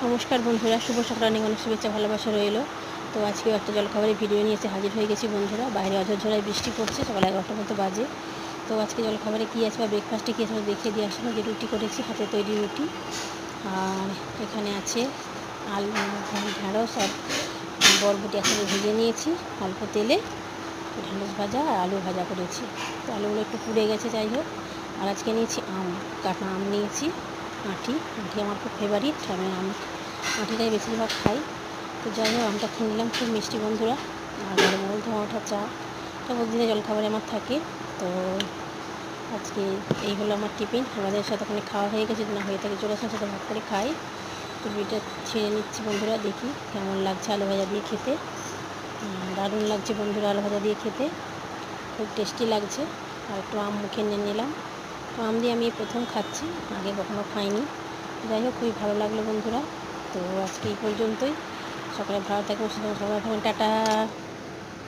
নমস্কার বন্ধুরা, শুভ সকাল। অনেক অনেক শুভেচ্ছা ভালোবাসা রইল। তো আজকেও একটা জলখাবারের ভিডিও নিয়ে এসে হাজির হয়ে গেছি বন্ধুরা। বাইরে অঝরঝড়ায় বৃষ্টি পড়ছে, সকাল 11টার মতো বাজে। তো আজকে জলখাবারে কী আছে বা ব্রেকফাস্টে কী আছে দেখিয়ে দিয়ে আসলে যে রুটি করেছি, হাতে তৈরি রুটি। আর এখানে আছে আলু, ঢ্যাঁড়স আর বরবটি একসাথে ভেজে নিয়েছি অল্প তেলে। ঢ্যাঁড়স ভাজা আর আলু ভাজা করেছি। তো আলুগুলো একটু পুড়ে গেছে, যাই হোক। আর আজকে নিয়েছি কাটা আম নিয়েছি। আঁটি আমার খুব ফেভারিট, আমি আঁটিটাই বেশিরভাগ খাই। তো যাই হোক, আমটা খেয়ে নিলাম, খুব মিষ্টি বন্ধুরা। আর গরম গরম ধোঁয়াটা চা, এটা প্রতিদিনের জলখাবারে আমার থাকে। তো আজকে এই হলো আমার টিফিন। আমাদের সাথে ওখানে খাওয়া হয়ে গেছে, না হয়ে থাকে চলে আসার সাথে ভাগ করে খাই। তো রুটিটা ছেড়ে নিচ্ছি বন্ধুরা, দেখি কেমন লাগছে আলু ভাজা দিয়ে খেতে। দারুণ লাগছে বন্ধুরা আলু ভাজা দিয়ে খেতে, খুব টেস্টি লাগছে। আর একটু আম মুখে নিয়ে নিলাম। তো আম দিয়ে আমি প্রথম খাচ্ছি, আগে কখনো খাইনি। যাই হোক, খুবই ভালো লাগলো বন্ধুরা। তো আজকে এই পর্যন্তই। সকালে ভালো থাকবেন, সবাই থাকবেন, টাটা।